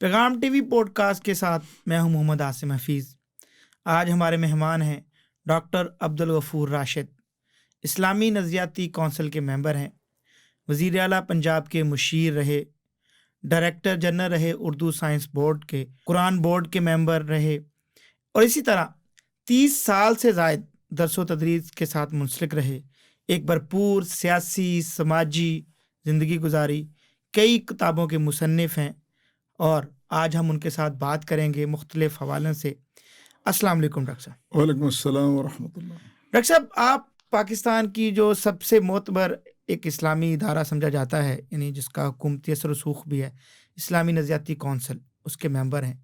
پیغام T V pod cost کے ساتھ میں ہوں محمد عاصم حفیظ۔ آج ہمارے مہمان ہیں ڈاکٹر عبدالغفور راشد، اسلامی نظریاتی کونسل کے ممبر ہیں، وزیر اعلیٰ پنجاب کے مشیر رہے، ڈائریکٹر جنرل رہے اردو سائنس بورڈ کے، قرآن بورڈ کے ممبر رہے، اور اسی طرح 30 سال سے زائد درس و تدریس کے ساتھ منسلک رہے۔ ایک بھرپور سیاسی سماجی زندگی گزاری، کئی کتابوں کے مصنف ہیں، اور آج ہم ان کے ساتھ بات کریں گے مختلف حوالوں سے۔ السلام علیکم ڈاکٹر صاحب۔ وعلیکم السلام ورحمۃ اللہ۔ ڈاکٹر صاحب، آپ پاکستان کی جو سب سے معتبر ایک اسلامی ادارہ سمجھا جاتا ہے، یعنی جس کا حکومتی اثر و رسوخ بھی ہے، اسلامی نظریاتی کونسل، اس کے ممبر ہیں۔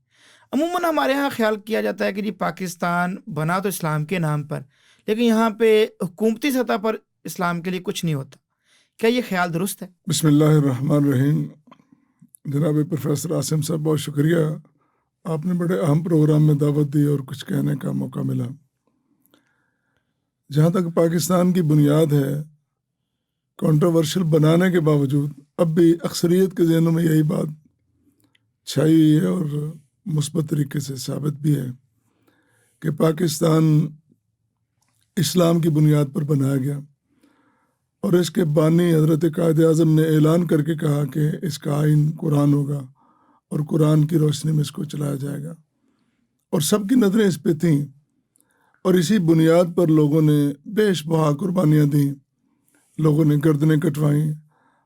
عموماً ہمارے ہاں خیال کیا جاتا ہے کہ جی پاکستان بنا تو اسلام کے نام پر، لیکن یہاں پہ حکومتی سطح پر اسلام کے لیے کچھ نہیں ہوتا۔ کیا یہ خیال درست ہے؟ بسم اللہ الرحمن الرحیم۔ جناب پروفیسر عاصم صاحب، بہت شکریہ، آپ نے بڑے اہم پروگرام میں دعوت دی اور کچھ کہنے کا موقع ملا۔ جہاں تک پاکستان کی بنیاد ہے، کنٹروورشل بنانے کے باوجود اب بھی اکثریت کے ذہنوں میں یہی بات چھائی ہوئی ہے اور مثبت طریقے سے ثابت بھی ہے کہ پاکستان اسلام کی بنیاد پر بنایا گیا، اور اس کے بانی حضرت قائد اعظم نے اعلان کر کے کہا کہ اس کا آئین قرآن ہوگا اور قرآن کی روشنی میں اس کو چلایا جائے گا، اور سب کی نظریں اس پہ تھیں، اور اسی بنیاد پر لوگوں نے بیش بہا قربانیاں دیں، لوگوں نے گردنیں کٹوائیں،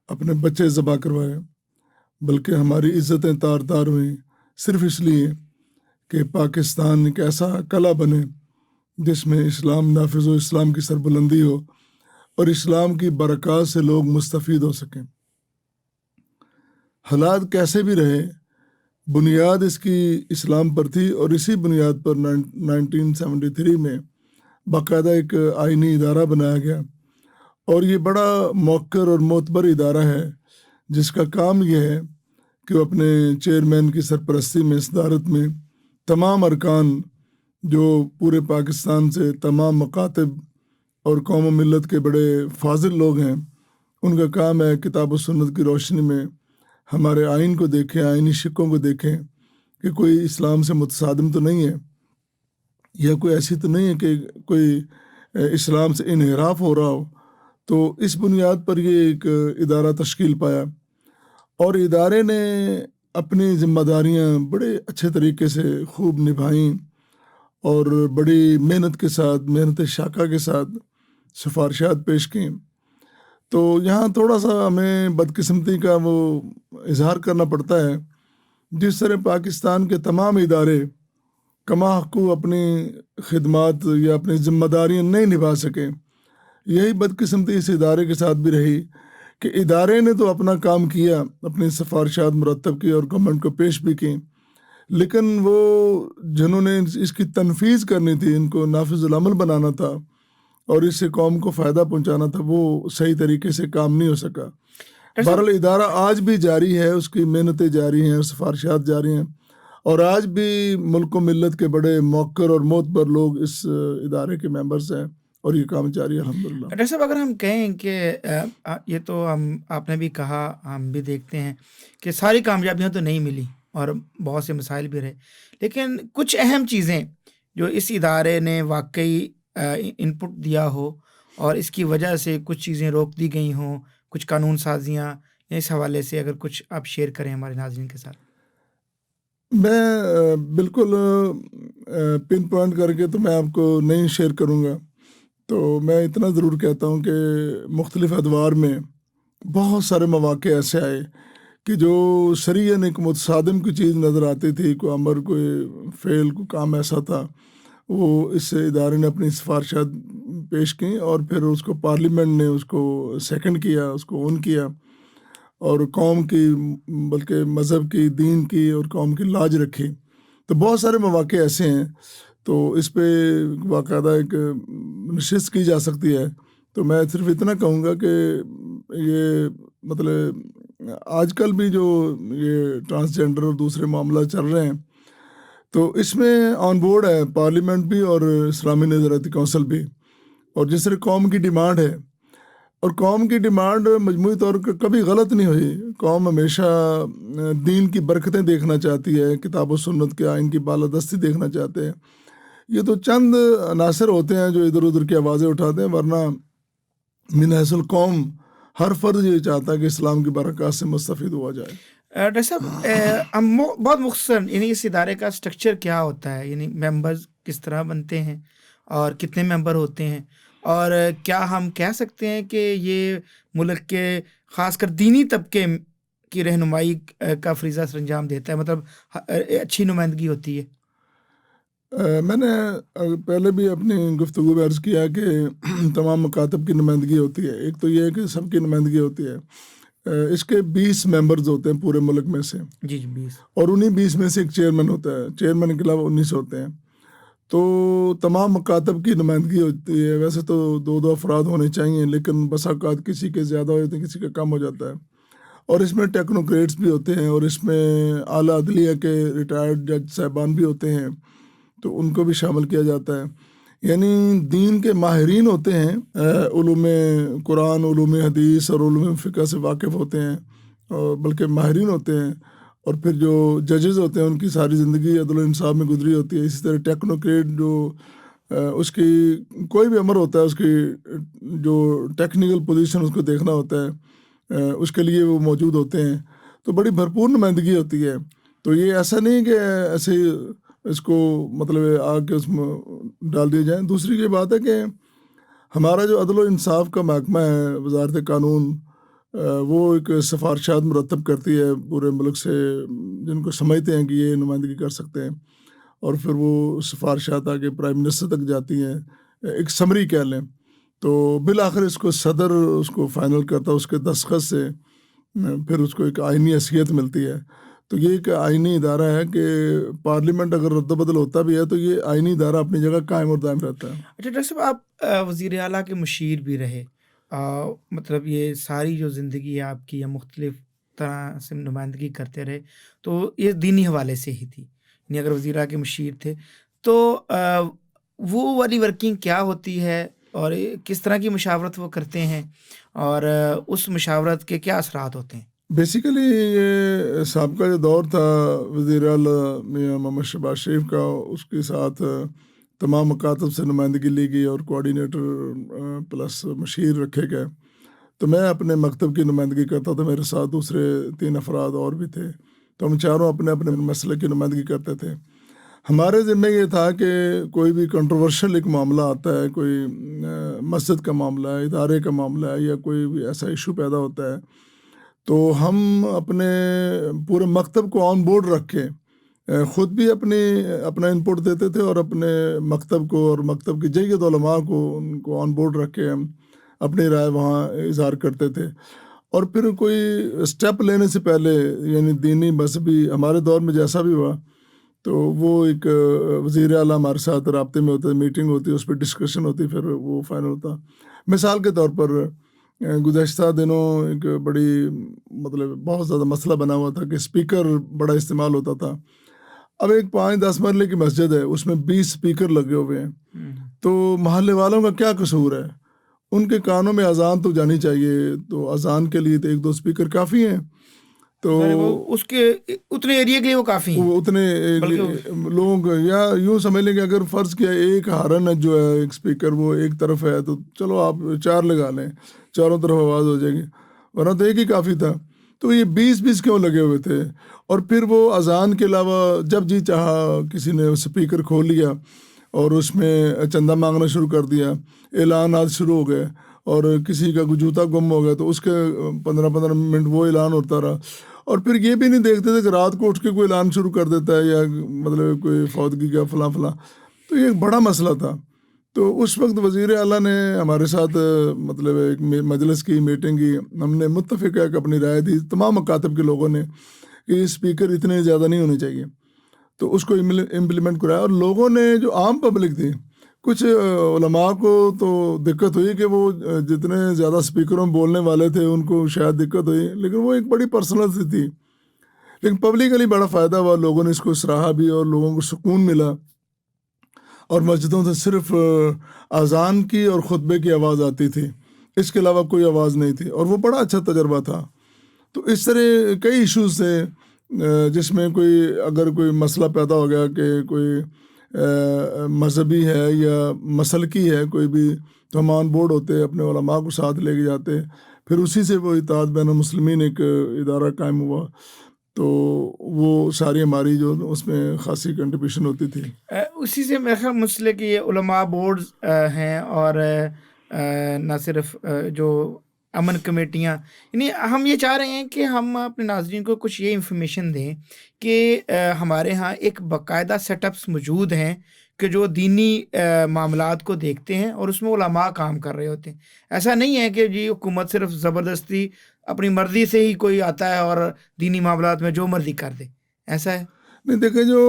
اپنے بچے ذبح کروائے، بلکہ ہماری عزتیں تار تار ہوئیں، صرف اس لیے کہ پاکستان ایک ایسا قلعہ بنے جس میں اسلام نافذ ہو، اسلام کی سربلندی ہو، اور اسلام کی برکات سے لوگ مستفید ہو سکیں۔ حالات کیسے بھی رہے، بنیاد اس کی اسلام پر تھی، اور اسی بنیاد پر 1973 میں باقاعدہ ایک آئینی ادارہ بنایا گیا، اور یہ بڑا موقر اور معتبر ادارہ ہے جس کا کام یہ ہے کہ وہ اپنے چیئرمین کی سرپرستی میں، صدارت میں، تمام ارکان جو پورے پاکستان سے تمام مکاتب اور قوم و ملت کے بڑے فاضل لوگ ہیں، ان کا کام ہے کتاب و سنت کی روشنی میں ہمارے آئین کو دیکھیں، آئینی شقوں کو دیکھیں کہ کوئی اسلام سے متصادم تو نہیں ہے، یا کوئی ایسی تو نہیں ہے کہ کوئی اسلام سے انحراف ہو رہا ہو۔ تو اس بنیاد پر یہ ایک ادارہ تشکیل پایا، اور ادارے نے اپنی ذمہ داریاں بڑے اچھے طریقے سے خوب نبھائیں، اور بڑی محنت کے ساتھ، محنت شاقہ کے ساتھ سفارشات پیش کیں۔ تو یہاں تھوڑا سا ہمیں بدقسمتی کا وہ اظہار کرنا پڑتا ہے، جس طرح پاکستان کے تمام ادارے کما حقوق اپنی خدمات یا اپنی ذمہ داریاں نہیں نبھا سکیں، یہی بدقسمتی اس ادارے کے ساتھ بھی رہی کہ ادارے نے تو اپنا کام کیا، اپنی سفارشات مرتب کی اور گورنمنٹ کو پیش بھی کی، لیکن وہ جنہوں نے اس کی تنفیذ کرنی تھی، ان کو نافذ العمل بنانا تھا اور اس سے قوم کو فائدہ پہنچانا تھا، وہ صحیح طریقے سے کام نہیں ہو سکا۔ بہرحال ادارہ آج بھی جاری ہے، اس کی محنتیں جاری ہیں، سفارشات جاری ہیں، اور آج بھی ملک و ملت کے بڑے موقر اور معتبر لوگ اس ادارے کے ممبرز ہیں، اور یہ کام جاری ہے الحمدللہ۔ ڈاکٹر صاحب، اگر ہم کہیں کہ یہ تو آپ نے بھی کہا، ہم بھی دیکھتے ہیں کہ ساری کامیابیاں تو نہیں ملی اور بہت سے مسائل بھی رہے، لیکن کچھ اہم چیزیں جو اس ادارے نے واقعی ان پٹ دیا ہو اور اس کی وجہ سے کچھ چیزیں روک دی گئی ہوں، کچھ قانون سازیاں، اس حوالے سے اگر کچھ آپ شیئر کریں ہمارے ناظرین کے ساتھ۔ میں بالکل پن پوائنٹ کر کے تو میں آپ کو نہیں شیئر کروں گا، تو میں اتنا ضرور کہتا ہوں کہ مختلف ادوار میں بہت سارے مواقع ایسے آئے کہ جو شرعاً ایک متصادم کی چیز نظر آتی تھی، کوئی امر، کوئی فعل، کوئی کام ایسا تھا، وہ اس ادارے نے اپنی سفارشات پیش کیں، اور پھر اس کو پارلیمنٹ نے اس کو سیکنڈ کیا، اس کو اون کیا، اور قوم کی، بلکہ مذہب کی، دین کی اور قوم کی لاج رکھی۔ تو بہت سارے مواقع ایسے ہیں، تو اس پہ باقاعدہ ایک نشست کی جا سکتی ہے۔ تو میں صرف اتنا کہوں گا کہ یہ مطلب آج کل بھی جو یہ ٹرانسجنڈر اور دوسرے معاملات چل رہے ہیں، تو اس میں آن بورڈ ہے پارلیمنٹ بھی اور اسلامی نظریاتی کونسل بھی، اور جس طرح قوم کی ڈیمانڈ ہے، اور قوم کی ڈیمانڈ مجموعی طور پر کبھی غلط نہیں ہوئی. قوم ہمیشہ دین کی برکتیں دیکھنا چاہتی ہے, کتاب و سنت کے آئین کی بالادستی دیکھنا چاہتے ہیں. یہ تو چند عناصر ہوتے ہیں جو ادھر ادھر کی آوازیں اٹھاتے ہیں, ورنہ من حیث القوم ہر فرد یہ چاہتا ہے کہ اسلام کی برکات سے مستفید ہوا جائے. ڈاکٹر صاحب ہم بہت مختصر یعنی اس ادارے کا سٹرکچر کیا ہوتا ہے, یعنی ممبرز کس طرح بنتے ہیں اور کتنے ممبر ہوتے ہیں, اور کیا ہم کہہ سکتے ہیں کہ یہ ملک کے خاص کر دینی طبقے کی رہنمائی کا فریضہ سر انجام دیتا ہے, مطلب اچھی نمائندگی ہوتی ہے؟ میں نے پہلے بھی اپنی گفتگو میں عرض کیا کہ تمام مکاتب کی نمائندگی ہوتی ہے. ایک تو یہ ہے کہ سب کی نمائندگی ہوتی ہے. اس کے 20 ممبرز ہوتے ہیں پورے ملک میں سے, جی 20, اور انہیں 20 میں سے ایک چیئرمین ہوتا ہے. چیئرمین کے علاوہ 19 ہوتے ہیں. تو تمام مکاتب کی نمائندگی ہوتی ہے. ویسے تو 2 افراد ہونے چاہیے, لیکن بسا اوقات کسی کے زیادہ ہو جاتے ہیں, کسی کا کم ہو جاتا ہے. اور اس میں ٹیکنوکریٹس بھی ہوتے ہیں, اور اس میں اعلیٰ عدلیہ کے ریٹائرڈ جج صاحبان بھی ہوتے ہیں, تو ان کو بھی شامل کیا جاتا ہے. یعنی دین کے ماہرین ہوتے ہیں, علوم قرآن, علوم حدیث اور علوم فقہ سے واقف ہوتے ہیں, اور بلکہ ماہرین ہوتے ہیں. اور پھر جو ججز ہوتے ہیں ان کی ساری زندگی عدل و انصاف میں گزری ہوتی ہے. اسی طرح ٹیکنوکریٹ جو اس کی کوئی بھی امر ہوتا ہے, اس کی جو ٹیکنیکل پوزیشن اس کو دیکھنا ہوتا ہے, اس کے لیے وہ موجود ہوتے ہیں. تو بڑی بھرپور نمائندگی ہوتی ہے. تو یہ ایسا نہیں کہ ایسے اس کو مطلب آ کے اس میں ڈال دیے جائیں. دوسری یہ بات ہے کہ ہمارا جو عدل و انصاف کا محکمہ ہے, وزارت قانون, وہ ایک سفارشات مرتب کرتی ہے پورے ملک سے, جن کو سمجھتے ہیں کہ یہ نمائندگی کر سکتے ہیں, اور پھر وہ سفارشات آگے پرائم منسٹر تک جاتی ہیں. ایک سمری کہہ لیں, تو بالآخر اس کو صدر اس کو فائنل کرتا ہے, اس کے دستخط سے پھر اس کو ایک آئینی حیثیت ملتی ہے. تو یہ ایک آئینی ادارہ ہے کہ پارلیمنٹ اگر رد و بدل ہوتا بھی ہے تو یہ آئینی ادارہ اپنی جگہ قائم اور دائم رہتا ہے. اچھا ڈاکٹر صاحب, آپ وزیر اعلیٰ کے مشیر بھی رہے, مطلب یہ ساری جو زندگی ہے آپ کی, یا مختلف طرح سے نمائندگی کرتے رہے, تو یہ دینی حوالے سے ہی تھی. یعنی اگر وزیر اعلیٰ کے مشیر تھے تو وہ والی ورکنگ کیا ہوتی ہے, اور کس طرح کی مشاورت وہ کرتے ہیں, اور اس مشاورت کے کیا اثرات ہوتے ہیں؟ بیسیکلی یہ سابقہ جو دور تھا وزیر اعلیٰ میاں محمد شہباز شریف کا, اس کے ساتھ تمام مکاتب سے نمائندگی لی گئی اور کوآرڈینیٹر پلس مشیر رکھے گئے. تو میں اپنے مکتب کی نمائندگی کرتا تھا, میرے ساتھ دوسرے 3 افراد اور بھی تھے, تو ہم چاروں اپنے اپنے مسئلے کی نمائندگی کرتے تھے. ہمارے ذمہ یہ تھا کہ کوئی بھی کنٹروورشل ایک معاملہ آتا ہے, کوئی مسجد کا معاملہ ہے, ادارے کا معاملہ ہے, یا کوئی بھی ایسا ایشو پیدا ہوتا ہے, تو ہم اپنے پورے مکتب کو آن بورڈ رکھ کے خود بھی اپنا انپٹ دیتے تھے, اور اپنے مکتب کو اور مکتب کی جید علماء کو ان کو آن بورڈ رکھ کے ہم اپنی رائے وہاں اظہار کرتے تھے. اور پھر کوئی اسٹیپ لینے سے پہلے, یعنی دینی مذہبی ہمارے دور میں جیسا بھی ہوا, تو وہ ایک وزیر اعلیٰ ہمارے ساتھ رابطے میں ہوتے, میٹنگ ہوتی, اس پہ ڈسکشن ہوتی, پھر وہ فائنل ہوتا. مثال کے طور پر گزشتہ دنوں ایک بڑی مطلب بہت زیادہ مسئلہ بنا ہوا تھا کہ اسپیکر بڑا استعمال ہوتا تھا. اب ایک 5-10 مرلے کی مسجد ہے, اس میں 20 اسپیکر لگے ہوئے ہیں, تو محلے والوں کا کیا قصور ہے؟ ان کے کانوں میں اذان تو جانی چاہیے, تو اذان کے لیے تو 1-2 اسپیکر کافی ہیں. تو اس کے اتنے ایریا کے لیے وہ کافی ہیں, وہ اتنے لوگ, یا یوں سمجھ لیں کہ اگر فرض کیا ایک ہارن جو ہے ایک اسپیکر وہ ایک طرف ہے, تو چلو آپ 4 لگا لیں, چاروں طرف آواز ہو جائے گی, ورنہ تو ایک ہی کافی تھا. تو یہ 20 کیوں لگے ہوئے تھے؟ اور پھر وہ اذان کے علاوہ جب جی چاہا کسی نے اسپیکر کھول لیا اور اس میں چندہ مانگنا شروع کر دیا, اعلانات شروع ہو گئے, اور کسی کا کوئی جوتا گم ہو گیا تو اس کے 15 منٹ وہ اعلان ہوتا رہا. اور پھر یہ بھی نہیں دیکھتے تھے کہ رات کو اٹھ کے کوئی اعلان شروع کر دیتا ہے, یا مطلب کوئی فوتگی کا فلاں. تو یہ ایک بڑا مسئلہ تھا. تو اس وقت وزیر اعلیٰ نے ہمارے ساتھ مطلب ایک مجلس کی میٹنگ کی, ہم نے متفق ہے کہ اپنی رائے دی تمام مکاتب کے لوگوں نے کہ اسپیکر اتنے زیادہ نہیں ہونے چاہیے. تو اس کو امپلیمنٹ کرایا, اور لوگوں نے جو عام پبلک تھی, کچھ علماء کو تو دقت ہوئی کہ وہ جتنے زیادہ اسپیکروں میں بولنے والے تھے ان کو شاید دقت ہوئی, لیکن وہ ایک بڑی پرسنل تھی. لیکن پبلکلی بڑا فائدہ ہوا, لوگوں نے اس کو سراہا بھی, اور لوگوں کو سکون ملا, اور مسجدوں سے صرف اذان کی اور خطبے کی آواز آتی تھی. اس کے علاوہ کوئی آواز نہیں تھی، اور وہ بڑا اچھا تجربہ تھا. تو اس طرح کئی ایشوز تھے جس میں اگر کوئی مسئلہ پیدا ہو گیا کہ کوئی مذہبی ہے یا مسلکی ہے کوئی بھی، تو ہم آن بورڈ ہوتے، اپنے علماء کو ساتھ لے کے جاتے. پھر اسی سے وہ اتحاد بین المسلمین ایک ادارہ قائم ہوا، تو وہ ساری ہماری جو اس میں خاصی کنٹریبیوشن ہوتی تھی. اسی سے میرا خیال مسئلے کہ یہ علماء بورڈز ہیں، اور نہ صرف جو امن کمیٹیاں، یعنی ہم یہ چاہ رہے ہیں کہ ہم اپنے ناظرین کو کچھ یہ انفارمیشن دیں کہ ہمارے ہاں ایک باقاعدہ سیٹ اپس موجود ہیں کہ جو دینی معاملات کو دیکھتے ہیں، اور اس میں علماء کام کر رہے ہوتے ہیں. ایسا نہیں ہے کہ جی حکومت صرف زبردستی اپنی مرضی سے ہی کوئی آتا ہے اور دینی معاملات میں جو مرضی کر دے، ایسا ہے نہیں. دیکھیں، جو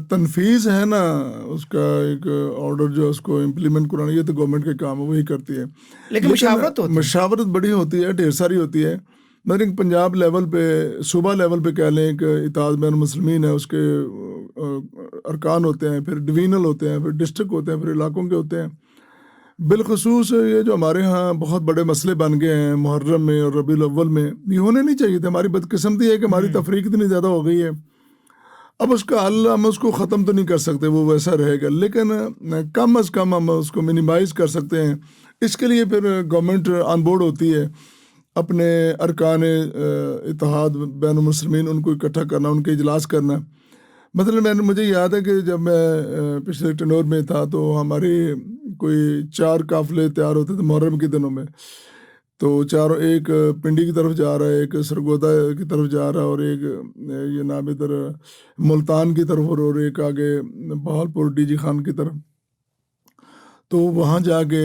تنفیذ ہے نا اس کا ایک آرڈر جو اس کو امپلیمنٹ کرانا، یہ تو گورنمنٹ کے کام ہے، وہی کرتی ہے. لیکن مشاورت ہوتی ہے. مشاورت بڑی ہوتی ہے، ڈھیر ساری ہوتی ہے. مگر پنجاب لیول پہ، صوبہ لیول پہ کہہ لیں کہ اتحاد بین المسلمین ہے، اس کے ارکان ہوتے ہیں، پھر ڈویژنل ہوتے ہیں، پھر ڈسٹرکٹ ہوتے ہیں، پھر علاقوں کے ہوتے ہیں. بالخصوص یہ جو ہمارے ہاں بہت بڑے مسئلے بن گئے ہیں محرم میں اور ربیع الاول میں، یہ ہونے نہیں چاہیے تھے. ہماری بدقسمتی ہے کہ ہماری تفریق اتنی زیادہ ہو گئی ہے. اب اس کا حل ہم اس کو ختم تو نہیں کر سکتے، وہ ویسا رہے گا، لیکن کم از کم ہم اس کو منیمائز کر سکتے ہیں. اس کے لیے پھر گورنمنٹ آن بورڈ ہوتی ہے، اپنے ارکان اتحاد بین المسلمین ان کو اکٹھا کرنا، ان کے اجلاس کرنا. مطلب مجھے یاد ہے کہ جب میں پچھلے ٹنور میں تھا تو ہماری کوئی 4 قافلے تیار ہوتے تھے محرم کے دنوں میں. تو چاروں، ایک پنڈی کی طرف جا رہا ہے، ایک سرگودا کی طرف جا رہا ہے، اور ایک یہ نام ادھر ملتان کی طرف، اور ایک آگے بہاولپور ڈی جی خان کی طرف. تو وہاں جا کے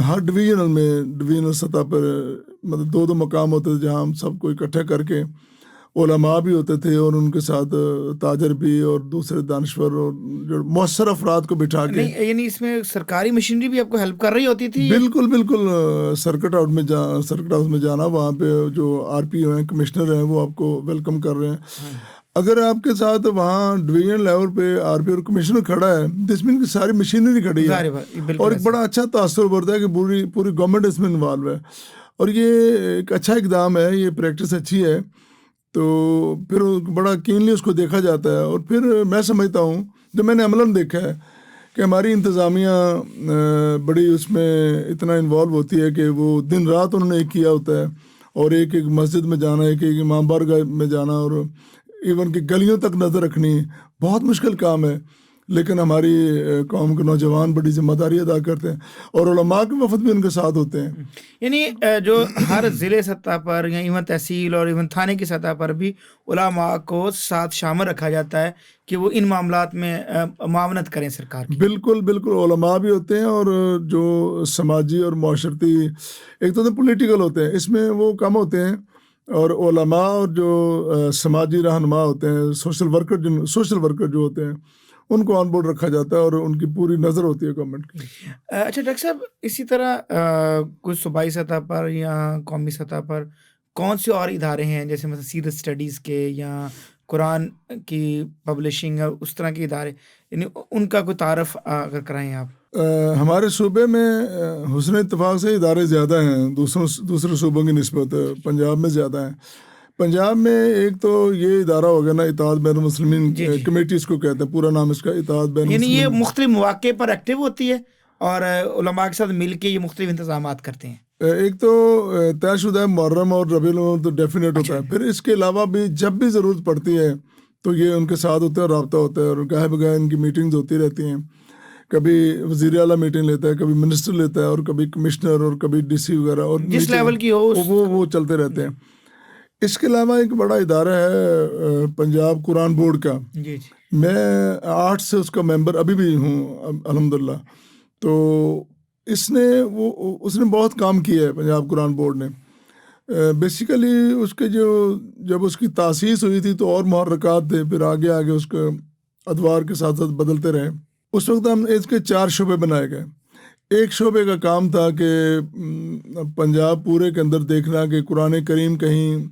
ہر ڈویژنل سطح پر مطلب 2 مقام ہوتے تھے جہاں ہم سب کو اکٹھا کر کے، علماء بھی ہوتے تھے اور ان کے ساتھ تاجر بھی اور دوسرے دانشور اور جو مؤثر افراد کو بٹھا کے. یعنی اس میں سرکاری مشینری بھی آپ کو ہیلپ کر رہی ہوتی تھی؟ بالکل. سرکٹ ہاؤس میں جانا، وہاں پہ جو آر پی او ہیں، کمشنر ہیں، وہ آپ کو ویلکم کر رہے ہیں. اگر آپ کے ساتھ وہاں ڈویژن لیول پہ آر پی اور کمشنر کھڑا ہے، جس میں ساری مشینری کھڑی ہے، اور ایک بڑا اچھا تاثر ابھرتا ہے کہ پوری گورنمنٹ اس میں انوالو ہے. اور یہ ایک اچھا اقدام ہے، یہ پریکٹس اچھی ہے. تو پھر بڑا کینلی اس کو دیکھا جاتا ہے. اور پھر میں سمجھتا ہوں، جو میں نے عملاً دیکھا ہے، کہ ہماری انتظامیہ بڑی اس میں اتنا انوالو ہوتی ہے کہ وہ دن رات انہوں نے ایک کیا ہوتا ہے، اور ایک مسجد میں جانا، ایک امام بارگاہ میں جانا، اور ایون کہ گلیوں تک نظر رکھنی بہت مشکل کام ہے. لیکن ہماری قوم کے نوجوان بڑی ذمہ داری ادا کرتے ہیں، اور علماء کے وفد بھی ان کے ساتھ ہوتے ہیں. یعنی جو ہر ضلع سطح پر یا ایون تحصیل اور ایون تھانے کی سطح پر بھی علماء کو ساتھ شامل رکھا جاتا ہے کہ وہ ان معاملات میں معاونت کریں سرکار کی. بالکل علماء بھی ہوتے ہیں، اور جو سماجی اور معاشرتی، ایک تو پولیٹیکل ہوتے ہیں، اس میں وہ کم ہوتے ہیں. اور علماء اور جو سماجی رہنما ہوتے ہیں، سوشل ورکر جو ہوتے ہیں، ان کو آن بورڈ رکھا جاتا ہے، اور ان کی پوری نظر ہوتی ہے گورنمنٹ کی. اچھا ڈاکٹر صاحب، اسی طرح کچھ صوبائی سطح پر یا قومی سطح پر کون سے اور ادارے ہیں، جیسے مثلا سیرت اسٹڈیز کے یا قرآن کی پبلشنگ، اس طرح کے ادارے، یعنی ان کا کوئی تعارف اگر کرائیں آپ؟ ہمارے صوبے میں حسن اتفاق سے ادارے زیادہ ہیں دوسرے صوبوں کی نسبت. پنجاب میں زیادہ ہیں. پنجاب میں ایک تو یہ ادارہ ہو گیا نا، اتحاد بین المسلمین کمیٹی اس کو کہتے ہیں، پورا نام اس کا اتحاد بین یعنی المسلمین. یہ مختلف مواقع پر ایکٹیو ہوتی ہے اور علماء کے ساتھ مل کے یہ مختلف انتظامات کرتے ہیں. ایک تو طے شدہ محرم اور ربیع الاول تو ڈیفینیٹ ہوتا ہے. پھر اس کے علاوہ بھی جب بھی ضرورت پڑتی ہے تو یہ ان کے ساتھ ہوتا ہے، رابطہ ہوتا ہے، اور گاہے بگاہے ان کی میٹنگز ہوتی رہتی ہیں. کبھی وزیر اعلیٰ میٹنگ لیتا ہے، کبھی منسٹر لیتا ہے، اور کبھی کمشنر، اور کبھی ڈی سی وغیرہ، اور جس لیول کی ہو وہ چلتے رہتے ہیں. اس کے علاوہ ایک بڑا ادارہ ہے پنجاب قرآن بورڈ کا. میں 8 سے اس کا ممبر ابھی بھی ہوں الحمدللہ. تو اس نے بہت کام کیا ہے پنجاب قرآن بورڈ نے. بیسیکلی اس کے جب اس کی تاسیس ہوئی تھی تو اور محرکات تھے، پھر آگے اس کے ادوار کے ساتھ ساتھ بدلتے رہے. اس وقت ہم اس کے 4 شعبے بنائے گئے. ایک شعبے کا کام تھا کہ پنجاب پورے کے اندر دیکھنا کہ قرآن کریم کہیں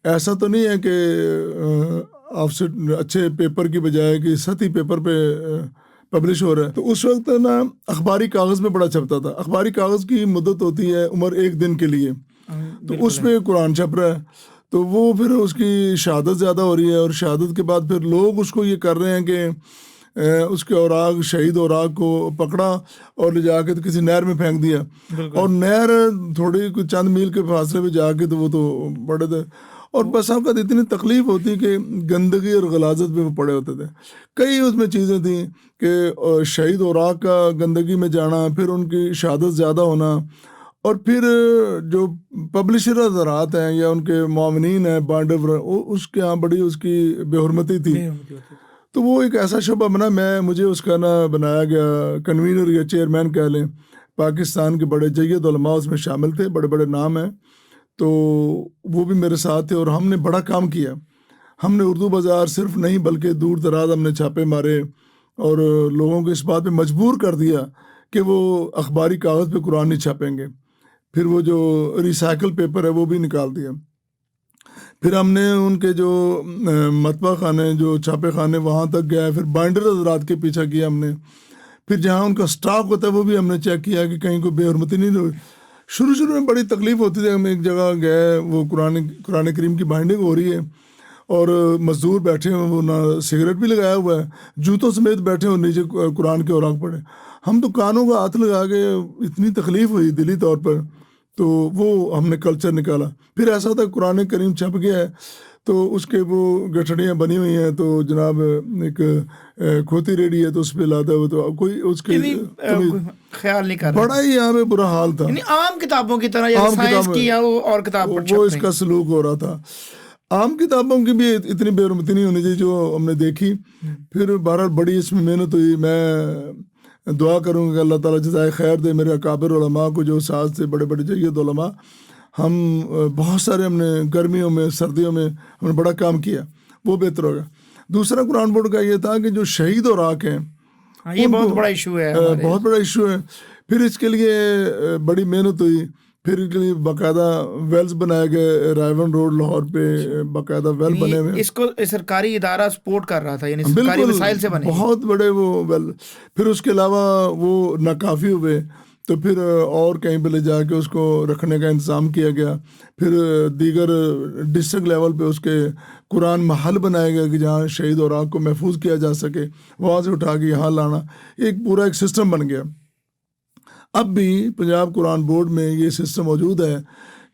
ایسا تو نہیں ہے کہ آپ سے اچھے پیپر کی بجائے کہ سطحی پیپر پہ پبلش ہو رہا ہے. تو اس وقت نا اخباری کاغذ میں بڑا چھپتا تھا. اخباری کاغذ کی مدت ہوتی ہے عمر 1 دن کے لیے, تو اس پہ قرآن چھپ رہا ہے. تو وہ پھر اس کی شہادت زیادہ ہو رہی ہے, اور شہادت کے بعد پھر لوگ اس کو یہ کر رہے ہیں کہ اس کے اوراق, شہید اوراق کو پکڑا اور لے جا کے تو کسی نہر میں پھینک دیا, اور نہر تھوڑی کچھ چند میل کے فاصلے پہ جا کے تو وہ تو بڑے تھے, اور بس آپ کا اتنی تکلیف ہوتی کہ گندگی اور غلاظت میں وہ پڑے ہوتے تھے. کئی اس میں چیزیں تھیں کہ شہید اوراق کا گندگی میں جانا, پھر ان کی شہادت زیادہ ہونا, اور پھر جو پبلشر حضرات ہیں یا ان کے معاونین ہیں بائنڈر, اس کے یہاں بڑی اس کی بے حرمتی تھی. تو وہ ایک ایسا شعبہ بنا, مجھے اس کا نا بنایا گیا کنوینر یا چیئرمین کہہ لیں. پاکستان کے بڑے جید علماء اس میں شامل تھے, بڑے بڑے نام ہیں, تو وہ بھی میرے ساتھ تھے, اور ہم نے بڑا کام کیا. ہم نے اردو بازار صرف نہیں بلکہ دور دراز ہم نے چھاپے مارے, اور لوگوں کو اس بات پہ مجبور کر دیا کہ وہ اخباری کاغذ پہ قرآن نہیں چھاپیں گے. پھر وہ جو ریسائیکل پیپر ہے وہ بھی نکال دیا. پھر ہم نے ان کے جو مطبع خانے, جو چھاپے خانے, وہاں تک گیا. پھر بائنڈر حضرات کے پیچھا کیا ہم نے. پھر جہاں ان کا سٹاک ہوتا ہے وہ بھی ہم نے چیک کیا کہ کہیں کوئی بے حرمتی نہیں ہوئی. شروع میں بڑی تکلیف ہوتی تھی. ہم ایک جگہ گئے, وہ قرآن کریم کی بائنڈنگ ہو رہی ہے, اور مزدور بیٹھے ہیں, وہ نہ سگریٹ بھی لگایا ہوا ہے, جوتوں سمیت بیٹھے اور نیچے قرآن کے اوراق پڑے. ہم تو کانوں کا ہاتھ لگا کے, اتنی تکلیف ہوئی دلی طور پر. تو وہ ہم نے کلچر نکالا. پھر ایسا تھا قرآن کریم چھپ گیا ہے, تو اس کے وہ گٹھڑیاں بنی ہوئی ہیں, تو جناب ایک کھوتی ریڈی ہے, تو اس پہ لاتا ہے, تو کوئی اس کے خیال نہیں کر رہا. بڑا ہی یہاں پہ برا حال تھا, عام کتابوں کی طرح سائنس کی اور کتاب وہ اس کا سلوک ہو رہا تھا. عام کتابوں کی بھی اتنی بے حرمتی نہیں ہونی چاہیے جو ہم نے دیکھی. پھر بہرحال بڑی اس میں محنت ہوئی. میں دعا کروں گا کہ اللہ تعالیٰ جزائے خیر دے میرے اکابر علماء کو, جو ساتھ سے بڑے بڑے جید علماء. ہم بہت سارے, ہم نے گرمیوں میں سردیوں میں ہم نے بڑا کام کیا, وہ بہتر ہوگا. دوسرا قرآن بورڈ کا یہ تھا کہ جو شہید اوراق ہیں, یہ بہت بڑا ایشو ہے, بہت بڑا ایشو ہے. پھر اس کے لیے بڑی محنت ہوئی. پھر اس کے لیے باقاعدہ ویلز بنائے گئے, رائیون روڈ لاہور پہ باقاعدہ ویل بنے ہوئے. اس کو سرکاری ادارہ سپورٹ کر رہا تھا, یعنی سرکاری وسائل سے بنے, بہت بڑے وہ ویل. پھر اس کے علاوہ وہ ناکافی ہوئے, تو پھر اور کہیں پہ لے جا کے اس کو رکھنے کا انتظام کیا گیا. پھر دیگر ڈسٹرکٹ لیول پہ اس کے قرآن محل بنایا گیا کہ جہاں شہید اوراق کو محفوظ کیا جا سکے, وہاں سے اٹھا کے یہاں لانا. ایک پورا ایک سسٹم بن گیا. اب بھی پنجاب قرآن بورڈ میں یہ سسٹم موجود ہے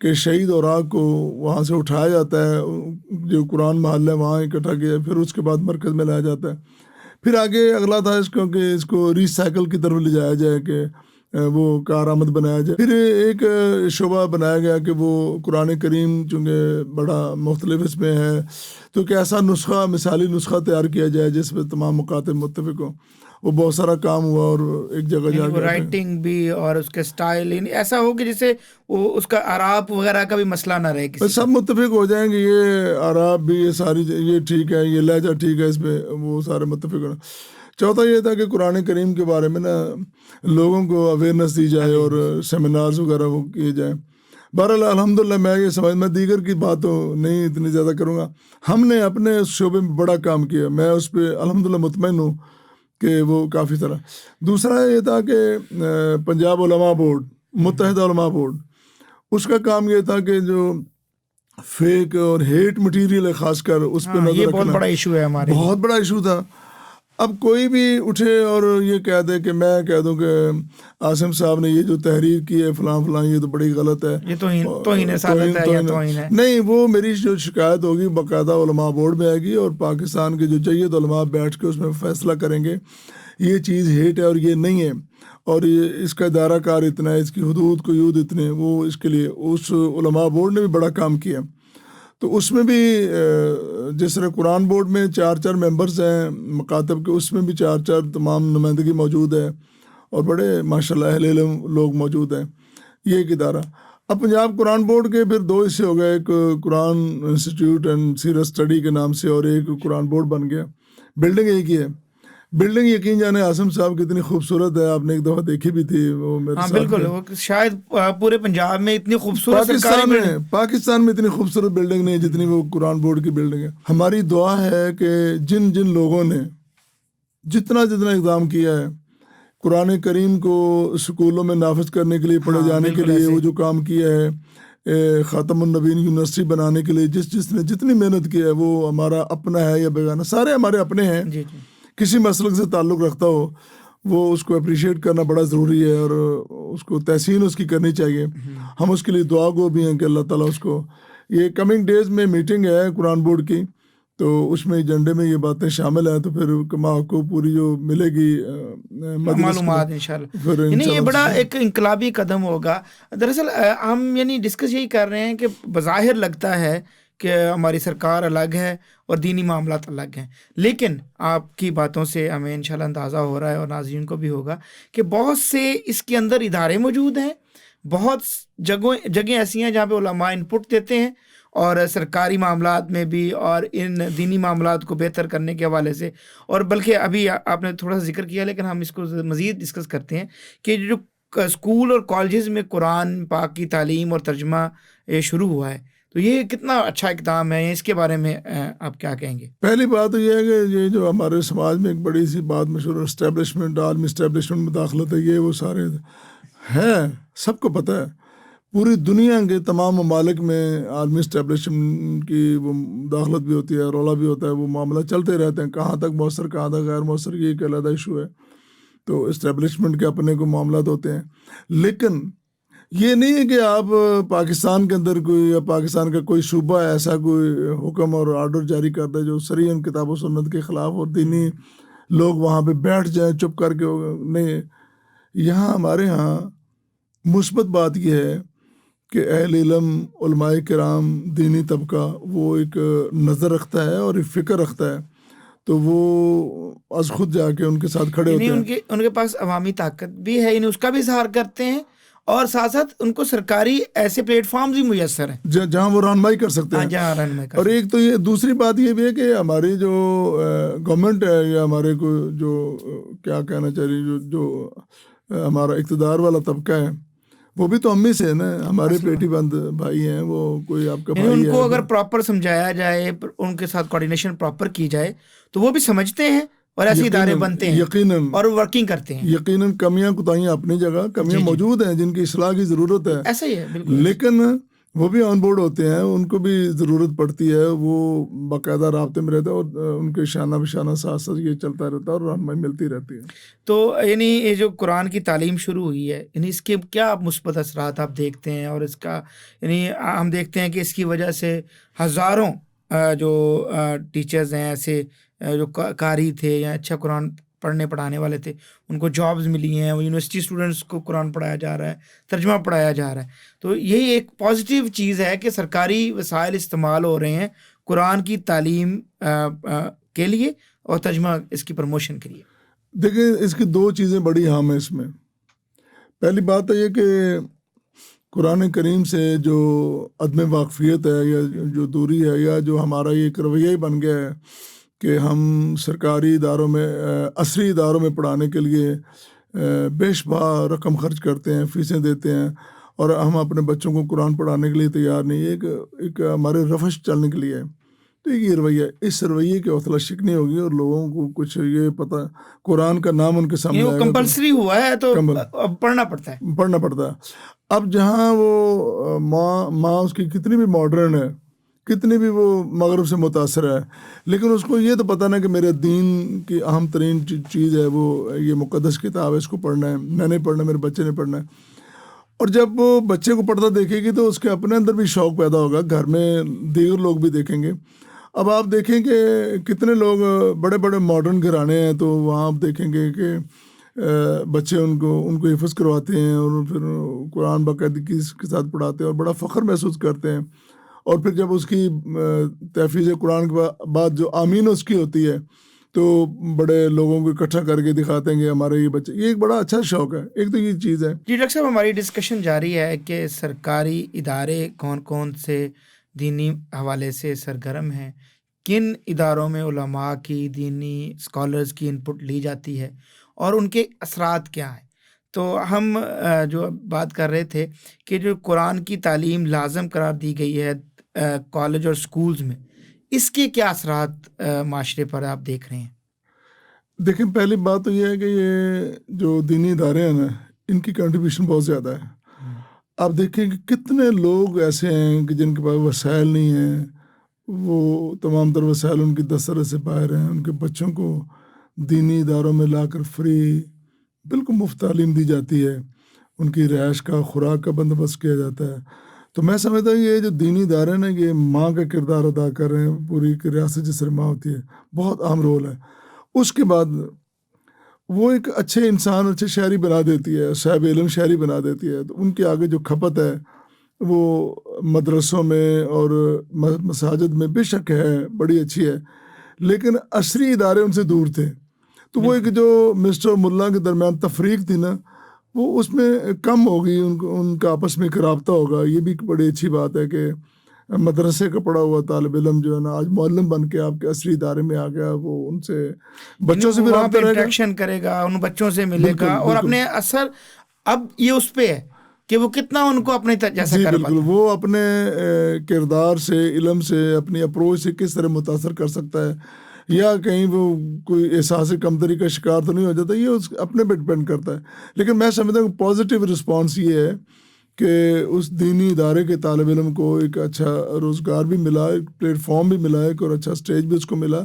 کہ شہید اوراق کو وہاں سے اٹھایا جاتا ہے, جو قرآن محل ہے وہاں اکٹھا کیا, پھر اس کے بعد مرکز میں لایا جاتا ہے. پھر آگے اگلا تھا اس کو کہ اس کو ریسائیکل کی طرف لے جایا جائے, کہ وہ کارآمد بنایا جائے. پھر ایک شعبہ بنایا گیا کہ وہ قرآن کریم چونکہ بڑا مختلف اس میں ہے, تو کہ ایسا نسخہ, مثالی نسخہ تیار کیا جائے جس پہ تمام مکاتب متفق ہوں. وہ بہت سارا کام ہوا, اور ایک جگہ جا کے رائٹنگ بھی اور اس کے سٹائل ایسا ہو کہ جسے وہ اس کا اعراب وغیرہ کا بھی مسئلہ نہ رہے, سب متفق ہو جائیں گے. یہ اعراب بھی, یہ ساری, یہ ٹھیک ہے, یہ لہجہ ٹھیک ہے, اس پہ وہ سارے متفق ہونا. چوتھا یہ تھا کہ قرآن کریم کے بارے میں نا لوگوں کو اویئرنیس دی جائے, اور سیمینارز وغیرہ وہ کیے جائیں. بہرحال الحمدللہ میں یہ سمجھ, میں دیگر کی بات تو نہیں اتنی زیادہ کروں گا. ہم نے اپنے اس شعبے میں بڑا کام کیا, میں اس پہ الحمدللہ مطمئن ہوں کہ وہ کافی طرح. دوسرا یہ تھا کہ پنجاب علماء بورڈ, متحدہ علماء بورڈ, اس کا کام یہ تھا کہ جو فیک اور ہیٹ مٹیریل ہے خاص کر اس پہ نظر رکھنا. بہت بڑا ایشو ہے ہمارے, بہت بڑا ایشو تھا. اب کوئی بھی اٹھے اور یہ کہہ دے کہ میں کہہ دوں کہ عاصم صاحب نے یہ جو تحریر کی ہے فلاں فلاں, یہ تو بڑی غلط ہے, یہ توہین رسالت ہے یا توہین ہے. نہیں, وہ میری جو شکایت ہوگی باقاعدہ علماء بورڈ میں آئے گی, اور پاکستان کے جو جید علماء بیٹھ کے اس میں فیصلہ کریں گے یہ چیز ہیٹ ہے اور یہ نہیں ہے, اور یہ اس کا ادارہ کار اتنا ہے, اس کی حدود قیود اتنے, وہ اس کے لیے اس علماء بورڈ نے بھی بڑا کام کیا. تو اس میں بھی جس طرح قرآن بورڈ میں 4 ممبرز ہیں مکاتب کے, اس میں بھی 4 تمام نمائندگی موجود ہے, اور بڑے ماشاءاللہ اہل علم لوگ موجود ہیں. یہ ایک ادارہ. اب پنجاب قرآن بورڈ کے پھر 2 حصے ہو گئے, ایک قرآن انسٹیٹیوٹ اینڈ سیرت اسٹڈی کے نام سے, اور ایک قرآن بورڈ بن گیا. بلڈنگ ایک ہی ہے. بلڈنگ یقین جانے عاصم صاحب کتنی خوبصورت ہے, آپ نے ایک دفعہ دیکھی بھی تھی وہ میرے ساتھ. بالکل, شاید پورے پنجاب میں اتنی خوبصورت پاکستان میں اتنی خوبصورت بلڈنگ نہیں جتنی وہ قرآن بورڈ کی بلڈنگ ہے. ہماری دعا ہے کہ جن لوگوں نے جتنا اقدام کیا ہے قرآن کریم کو اسکولوں میں نافذ کرنے کے لیے، پڑھے جانے کے لیے، وہ جو کام کیا ہے خاتم النبیین یونیورسٹی بنانے کے لیے، جس نے جتنی محنت کی ہے، وہ ہمارا اپنا ہے یا بیگانہ، سارے ہمارے اپنے ہیں. کسی مسلک سے تعلق رکھتا ہو وہ اس کو اپریشیٹ کرنا بڑا ضروری ہے، اور اس کو تحسین اس کی کرنی چاہیے. ہم اس کے لیے دعا گو بھی ہیں کہ اللہ تعالیٰ اس کو. یہ کمنگ ڈیز میں میٹنگ ہے قرآن بورڈ کی، تو اس میں ایجنڈے میں یہ باتیں شامل ہیں، تو پھر کما کو پوری جو ملے گی معلومات انشاءاللہ. یعنی یہ بڑا ایک انقلابی قدم ہوگا. دراصل ہم یعنی ڈسکس یہی کر رہے ہیں کہ بظاہر لگتا ہے کہ ہماری سرکار الگ ہے اور دینی معاملات الگ ہیں، لیکن آپ کی باتوں سے ہمیں انشاءاللہ اندازہ ہو رہا ہے، اور ناظرین کو بھی ہوگا، کہ بہت سے اس کے اندر ادارے موجود ہیں، بہت جگہیں ایسی ہیں جہاں پہ علماء انپٹ دیتے ہیں، اور سرکاری معاملات میں بھی اور ان دینی معاملات کو بہتر کرنے کے حوالے سے. اور بلکہ ابھی آپ نے تھوڑا سا ذکر کیا، لیکن ہم اس کو مزید ڈسکس کرتے ہیں کہ جو اسکول اور کالجز میں قرآن پاک کی تعلیم اور ترجمہ شروع ہوا ہے، تو یہ کتنا اچھا اقدام ہے. اس کے بارے میں آپ کیا کہیں گے؟ پہلی بات تو یہ ہے کہ یہ جو ہمارے سماج میں ایک بڑی سی بات مشہور ہے، اسٹیبلشمنٹ، عالمی اسٹیبلشمنٹ مداخلت ہے، یہ وہ سارے ہیں، سب کو پتہ ہے. پوری دنیا کے تمام ممالک میں عالمی اسٹیبلشمنٹ کی وہ مداخلت بھی ہوتی ہے، رولا بھی ہوتا ہے، وہ معاملہ چلتے رہتے ہیں، کہاں تک مؤثر کہاں تک غیر مؤثر، یہ ایک علیحدہ ایشو ہے. تو اسٹیبلشمنٹ کے اپنے کو معاملات ہوتے ہیں، لیکن یہ نہیں ہے کہ آپ پاکستان کے اندر کوئی یا پاکستان کا کوئی صوبہ ایسا کوئی حکم اور آرڈر جاری کرتا ہے جو صریحاً کتاب و سنت کے خلاف، اور دینی لوگ وہاں پہ بیٹھ جائیں چپ کر کے. نہیں، یہاں ہمارے ہاں مثبت بات یہ ہے کہ اہل علم، علماء کرام، دینی طبقہ وہ ایک نظر رکھتا ہے اور ایک فکر رکھتا ہے، تو وہ از خود جا کے ان کے ساتھ کھڑے ہوتے ہیں. ان کے پاس عوامی طاقت بھی ہے، اس کا بھی اظہار کرتے ہیں، اور ساتھ ساتھ ان کو سرکاری ایسے پلیٹ فارمز بھی میسر ہیں جہاں وہ رہنمائی کر سکتے ہیں. اور ایک تو یہ دوسری بات یہ بھی ہے کہ ہماری جو گورنمنٹ ہے، یا ہمارے کو جو کیا کہنا چاہیے، جو ہمارا اقتدار والا طبقہ ہے، وہ بھی تو ہمیں سے ہے نا، ہمارے پیٹی بند بھائی ہیں، وہ کوئی آپ کا بھائی ہے. ان کو اگر پراپر سمجھایا جائے، ان کے ساتھ کوارڈینیشن پراپر کی جائے، تو وہ بھی سمجھتے ہیں اور ایسے ادارے بنتے ہیں یقیناً اور ورکنگ کرتے ہیں. یقیناً کمیاں کوتاہیاں اپنی جگہ کمیاں موجود ہیں جن کی اصلاح کی ضرورت ہے، ایسا ہی ہے بالکل. لیکن وہ بھی آن بورڈ ہوتے ہیں، ان کو بھی ضرورت پڑتی ہے، وہ باقاعدہ رابطے میں رہتے ہیں، اور ان کے شانہ بشانہ ساتھ ساتھ یہ چلتا رہتا ہے اور رہنمائی ملتی رہتی ہے. تو یعنی یہ جو قرآن کی تعلیم شروع ہوئی ہے، یعنی اس کے کیا مثبت اثرات آپ دیکھتے ہیں؟ اور اس کا یعنی ہم دیکھتے ہیں کہ اس کی وجہ سے ہزاروں جو ٹیچرز ہیں، ایسے جو قاری تھے یا اچھا قرآن پڑھنے پڑھانے والے تھے، ان کو جابز ملی ہیں، وہ یونیورسٹی اسٹوڈنٹس کو قرآن پڑھایا جا رہا ہے، ترجمہ پڑھایا جا رہا ہے. تو یہی ایک پازیٹیو چیز ہے کہ سرکاری وسائل استعمال ہو رہے ہیں قرآن کی تعلیم کے لیے اور ترجمہ اس کی پروموشن کے لیے. دیکھیں، اس کی دو چیزیں بڑی اہم ہیں اس میں. پہلی بات تو یہ کہ قرآن کریم سے جو عدم واقفیت ہے، یا جو دوری ہے، یا جو ہمارا یہ ایک رویہ ہی بن گیا ہے کہ ہم سرکاری اداروں میں، عصری اداروں میں پڑھانے کے لیے بے شمار رقم خرچ کرتے ہیں، فیسیں دیتے ہیں، اور ہم اپنے بچوں کو قرآن پڑھانے کے لیے تیار نہیں. ایک ہمارے رفش چلنے کے لیے ہے. تو یہ رویہ، اس رویے کی حوصلہ شکنی ہوگی، اور لوگوں کو کچھ یہ پتہ، قرآن کا نام ان کے سامنے وہ کمپلسری ہوا ہے تو اب پڑھنا پڑتا ہے. اب جہاں وہ ماں اس کی کتنی بھی ماڈرن ہے، کتنی بھی وہ مغرب سے متاثر ہے، لیکن اس کو یہ تو پتہ نہیں کہ میرے دین کی اہم ترین چیز ہے، وہ یہ مقدس کتاب ہے، اس کو پڑھنا ہے، میں نہیں پڑھنا، میرے بچے نے پڑھنا ہے. اور جب وہ بچے کو پڑھتا دیکھے گی تو اس کے اپنے اندر بھی شوق پیدا ہوگا، گھر میں دیگر لوگ بھی دیکھیں گے. اب آپ دیکھیں کہ کتنے لوگ بڑے بڑے ماڈرن گھرانے ہیں، تو وہاں آپ دیکھیں گے کہ بچے ان کو حفظ کرواتے ہیں، اور پھر قرآن باقاعدگی کے ساتھ پڑھاتے ہیں، اور بڑا فخر محسوس کرتے ہیں. اور پھر جب اس کی تحفیظ قرآن کے بعد جو آمین اس کی ہوتی ہے، تو بڑے لوگوں کو اکٹھا کر کے دکھاتے ہیں کہ ہمارے یہ بچے. یہ ایک بڑا اچھا شوق ہے. ایک تو یہ چیز ہے. جی ڈاکٹر صاحب، ہماری ڈسکشن جاری ہے کہ سرکاری ادارے کون کون سے دینی حوالے سے سرگرم ہیں، کن اداروں میں علماء کی، دینی اسکالرز کی انپٹ لی جاتی ہے، اور ان کے اثرات کیا ہیں. تو ہم جو بات کر رہے تھے کہ جو قرآن کی تعلیم لازم قرار دی گئی ہے کالج اور سکولز میں، اس کے کیا اثرات معاشرے پر آپ دیکھ رہے ہیں؟ دیکھیں پہلی بات تو یہ ہے کہ یہ جو دینی ادارے ہیں نا ان کی کنٹریبیوشن بہت زیادہ ہے. آپ دیکھیں کہ کتنے لوگ ایسے ہیں کہ جن کے پاس وسائل نہیں ہیں, وہ تمام تر وسائل ان کی دسترس سے باہر ہیں. ان کے بچوں کو دینی اداروں میں لا کر فری بالکل مفت تعلیم دی جاتی ہے, ان کی رہائش کا خوراک کا بندوبست کیا جاتا ہے. تو میں سمجھتا ہوں یہ جو دینی ادارے ہیں یہ ماں کا کردار ادا کر رہے ہیں. پوری ریاست جس طرح ماں ہوتی ہے بہت اہم رول ہے. اس کے بعد وہ ایک اچھے انسان, اچھے شہری بنا دیتی ہے, صاحب علم شہری بنا دیتی ہے. تو ان کے آگے جو کھپت ہے وہ مدرسوں میں اور مساجد میں بے شک ہے, بڑی اچھی ہے, لیکن عصری ادارے ان سے دور تھے. تو وہ ایک جو مسٹر اور ملا کے درمیان تفریق تھی نا, وہ اس میں کم ہوگی. ان کا آپس میں ایک رابطہ ہوگا. یہ بھی ایک بڑی اچھی بات ہے کہ مدرسے کا پڑھا ہوا طالب علم جو ہے نا آج معلم بن کے آپ کے عصری ادارے میں آ گیا. وہ ان سے بچوں سے بھی رابطہ رہے گا, انٹریکشن کرے گا, ان بچوں سے ملے گا, اور بالکل. اپنے اثر اب یہ اس پہ ہے کہ وہ کتنا ان کو اپنے جیسا جی کر بالکل, پاتا ہے. وہ اپنے کردار سے, علم سے, اپنی اپروچ سے کس طرح متاثر کر سکتا ہے, یا کہیں وہ کوئی احساس کمتری کا شکار تو نہیں ہو جاتا. یہ اپنے پہ ڈپینڈ کرتا ہے. لیکن میں سمجھتا ہوں پازیٹیو رسپانس یہ ہے کہ اس دینی ادارے کے طالب علم کو ایک اچھا روزگار بھی ملا, ایک پلیٹ فارم بھی ملا, ایک اور اچھا سٹیج بھی اس کو ملا,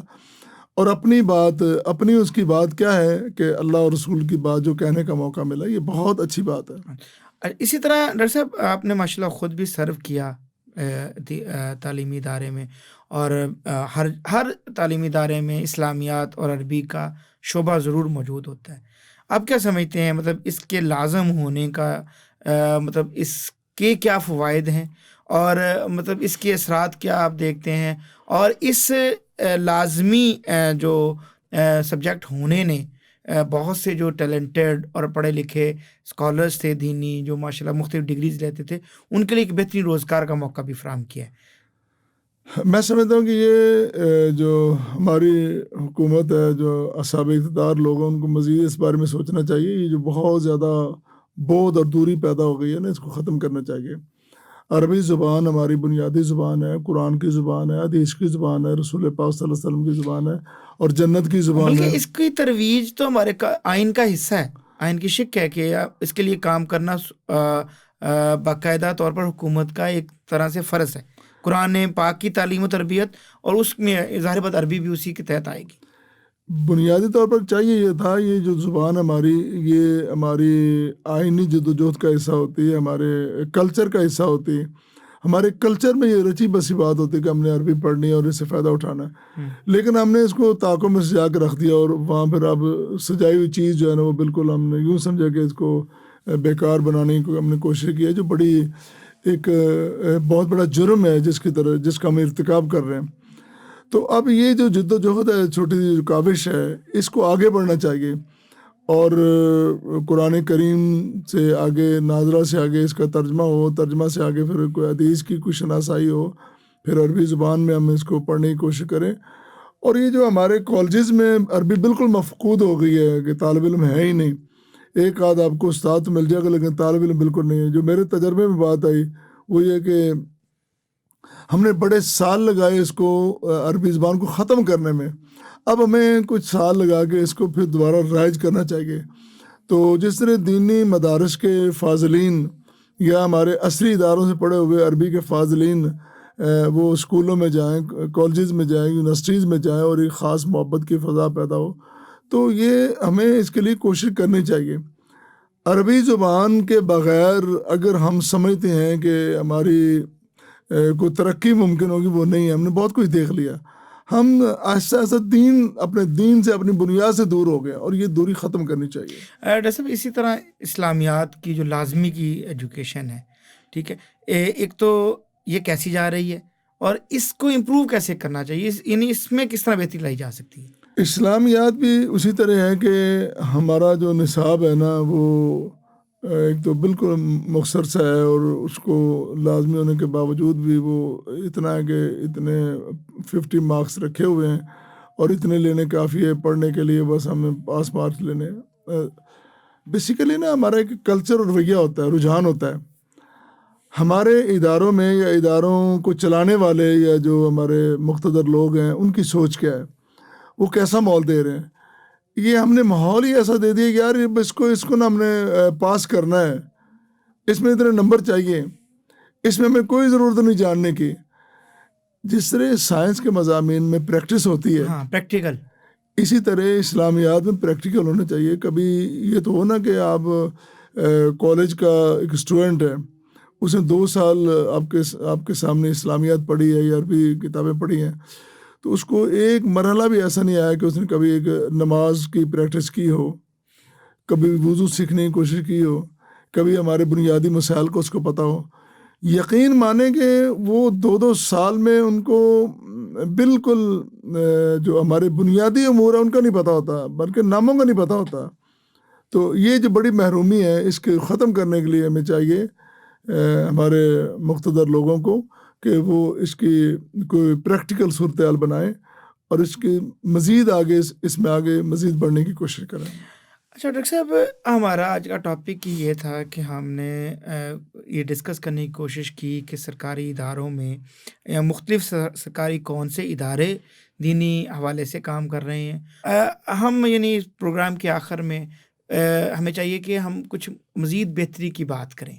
اور اپنی اس کی بات کیا ہے کہ اللہ اور رسول کی بات جو کہنے کا موقع ملا. یہ بہت اچھی بات ہے. اسی طرح ڈاکٹر صاحب آپ نے ماشاء اللہ خود بھی سرو کیا تعلیمی ادارے میں, اور ہر تعلیمی ادارے میں اسلامیات اور عربی کا شعبہ ضرور موجود ہوتا ہے. آپ کیا سمجھتے ہیں مطلب اس کے لازم ہونے کا مطلب اس کے کیا فوائد ہیں, اور مطلب اس کے اثرات کیا آپ دیکھتے ہیں, اور اس لازمی جو سبجیکٹ ہونے نے بہت سے جو ٹیلنٹڈ اور پڑھے لکھے اسکالرس تھے دینی, جو ماشاء اللہ مختلف ڈگریز لیتے تھے, ان کے لیے ایک بہترین روزگار کا موقع بھی فراہم کیا ہے. میں سمجھتا ہوں کہ یہ جو ہماری حکومت ہے, جو اصحاب اقتدار لوگ ہیں, ان کو مزید اس بارے میں سوچنا چاہیے. یہ جو بہت زیادہ بعد اور دوری پیدا ہو گئی ہے نا, اس کو ختم کرنا چاہیے. عربی زبان ہماری بنیادی زبان ہے, قرآن کی زبان ہے, حدیث کی زبان ہے, رسول پاک صلی اللہ علیہ وسلم کی زبان ہے, اور جنت کی زبان ہے. بلکہ اس کی ترویج تو ہمارے آئین کا حصہ ہے, آئین کی شق ہے کہ اس کے لیے کام کرنا باقاعدہ طور پر حکومت کا ایک طرح سے فرض ہے. قرآن پاک کی تعلیم و تربیت, اور اس میں ظاہر بات عربی بھی اسی کے تحت آئے گی. بنیادی طور پر چاہیے یہ تھا, یہ جو زبان ہماری, یہ ہماری آئینی جدوجہد کا حصہ ہوتی ہے, ہمارے کلچر کا حصہ ہوتی ہے. ہمارے کلچر میں یہ رچی بسی بات ہوتی ہے کہ ہم نے عربی پڑھنی ہے اور اس سے فائدہ اٹھانا ہے. لیکن ہم نے اس کو طاقوں میں سجا کے رکھ دیا, اور وہاں پھر اب سجائی ہوئی چیز جو ہے نا وہ بالکل ہم نے یوں سمجھا کہ اس کو بیکار بنانے کی ہم نے کوشش کی ہے, جو بڑی ایک بہت بڑا جرم ہے جس کا ہم ارتکاب کر رہے ہیں. تو اب یہ جو جد و جہد ہے, چھوٹی سی کاوش ہے, اس کو آگے بڑھنا چاہیے, اور قرآن کریم سے آگے, ناظرہ سے آگے اس کا ترجمہ ہو, ترجمہ سے آگے پھر کوئی حدیث کی کوئی شناسائی ہو, پھر عربی زبان میں ہم اس کو پڑھنے کی کوشش کریں. اور یہ جو ہمارے کالجز میں عربی بالکل مفقود ہو گئی ہے کہ طالب علم ہے ہی نہیں. ایک آدھ آپ کو استاد تو مل جائے گا, لیکن طالب علم بالکل نہیں ہے. جو میرے تجربے میں بات آئی وہ یہ کہ ہم نے بڑے سال لگائے اس کو عربی زبان کو ختم کرنے میں. اب ہمیں کچھ سال لگا کے اس کو پھر دوبارہ رائج کرنا چاہیے. تو جس طرح دینی مدارس کے فاضلین یا ہمارے عصری اداروں سے پڑھے ہوئے عربی کے فاضلین وہ اسکولوں میں جائیں, کالجز میں جائیں, یونیورسٹیز میں جائیں, اور ایک خاص محبت کی فضا پیدا ہو, تو یہ ہمیں اس کے لیے کوشش کرنی چاہیے. عربی زبان کے بغیر اگر ہم سمجھتے ہیں کہ ہماری کوئی ترقی ممکن ہوگی, وہ نہیں ہے. ہم نے بہت کچھ دیکھ لیا. ہم آہستہ آہستہ اپنے دین سے, اپنی بنیاد سے دور ہو گئے, اور یہ دوری ختم کرنی چاہیے. ڈاکٹر صاحب اسی طرح اسلامیات کی جو لازمی کی ایجوکیشن ہے, ٹھیک ہے, ایک تو یہ کیسی جا رہی ہے, اور اس کو امپروو کیسے کرنا چاہیے, یعنی اس میں کس طرح بہتری لائی جا سکتی ہے؟ اسلامیات بھی اسی طرح ہے کہ ہمارا جو نصاب ہے نا وہ ایک تو بالکل مختصر سا ہے, اور اس کو لازمی ہونے کے باوجود بھی وہ اتنا ہے کہ اتنے 50 مارکس رکھے ہوئے ہیں, اور اتنے لینے کافی ہے پڑھنے کے لیے, بس ہمیں پاس مارکس لینے. بیسیکلی نا ہمارا ایک کلچر اور رویہ ہوتا ہے, رجحان ہوتا ہے. ہمارے اداروں میں یا اداروں کو چلانے والے یا جو ہمارے مقتدر لوگ ہیں, ان کی سوچ کیا ہے, وہ کیسا ماحول دے رہے ہیں. یہ ہم نے ماحول ہی ایسا دے دیا کہ یار اس کو نا ہم نے پاس کرنا ہے، اس میں اتنے نمبر چاہیے، اس میں ہمیں کوئی ضرورت نہیں جاننے کی. جس طرح سائنس کے مضامین میں پریکٹس ہوتی ہے، ہاں پریکٹیکل، اسی طرح اسلامیات میں پریکٹیکل ہونا چاہیے. کبھی یہ تو ہو نا کہ آپ کالج کا ایک اسٹوڈنٹ ہے، اس نے 2 سال آپ کے سامنے اسلامیات پڑھی ہے یا عربی کتابیں پڑھی ہیں، تو اس کو ایک مرحلہ بھی ایسا نہیں آیا کہ اس نے کبھی ایک نماز کی پریکٹس کی ہو، کبھی وضو سیکھنے کی کوشش کی ہو، کبھی ہمارے بنیادی مسائل کو اس کو پتہ ہو. یقین مانیں کہ وہ 2 سال میں ان کو بالکل جو ہمارے بنیادی امور ہیں ان کا نہیں پتہ ہوتا، بلکہ ناموں کا نہیں پتہ ہوتا. تو یہ جو بڑی محرومی ہے، اس کے ختم کرنے کے لیے ہمیں چاہیے ہمارے مقتدر لوگوں کو کہ وہ اس کی کوئی پریکٹیکل صورتحال بنائیں اور اس کی مزید آگے اس میں آگے مزید بڑھنے کی کوشش کریں. اچھا ڈاکٹر صاحب، ہمارا آج کا ٹاپک یہ تھا کہ ہم نے یہ ڈسکس کرنے کی کوشش کی کہ سرکاری اداروں میں یا مختلف سرکاری کون سے ادارے دینی حوالے سے کام کر رہے ہیں. ہم یعنی اس پروگرام کے آخر میں ہمیں چاہیے کہ ہم کچھ مزید بہتری کی بات کریں.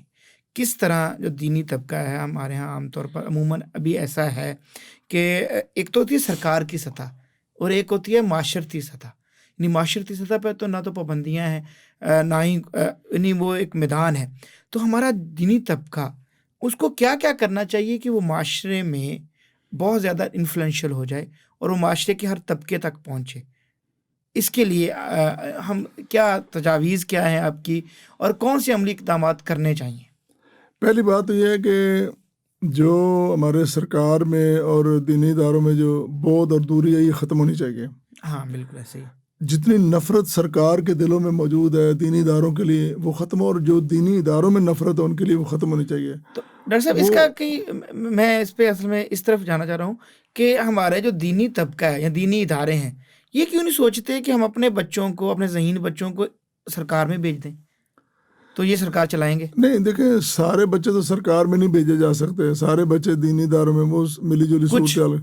کس طرح جو دینی طبقہ ہے ہمارے ہاں عام طور پر عموماً ابھی ایسا ہے کہ ایک تو ہوتی ہے سرکار کی سطح اور ایک ہوتی ہے معاشرتی سطح. یعنی معاشرتی سطح پہ تو نہ تو پابندیاں ہیں نہ ہی یعنی وہ ایک میدان ہے. تو ہمارا دینی طبقہ اس کو کیا کیا کرنا چاہیے کہ وہ معاشرے میں بہت زیادہ انفلوئنشل ہو جائے اور وہ معاشرے کے ہر طبقے تک پہنچے. اس کے لیے ہم کیا تجاویز کیا ہیں آپ کی اور کون سے عملی اقدامات کرنے چاہیے؟ پہلی بات تو یہ ہے کہ جو ہمارے سرکار میں اور دینی اداروں میں جو بود اور دوری ہے یہ ختم ہونی چاہیے. ہاں بالکل ایسے ہی. جتنی نفرت سرکار کے دلوں میں موجود ہے دینی اداروں کے لیے وہ ختم ہو، اور جو دینی اداروں میں نفرت ہے ان کے لیے وہ ختم ہونی چاہیے. تو ڈاکٹر صاحب اس کا میں اس پہ اصل میں اس طرف جانا چاہ رہا ہوں کہ ہمارے جو دینی طبقہ ہے یا دینی ادارے ہیں یہ کیوں نہیں سوچتے کہ ہم اپنے بچوں کو، اپنے ذہین بچوں کو سرکار میں بھیج دیں تو یہ سرکار چلائیں گے؟ نہیں، دیکھیں سارے بچے تو سرکار میں نہیں بھیجے جا سکتے، سارے بچے دینی اداروں میں وہ ملی جلی صورتحال.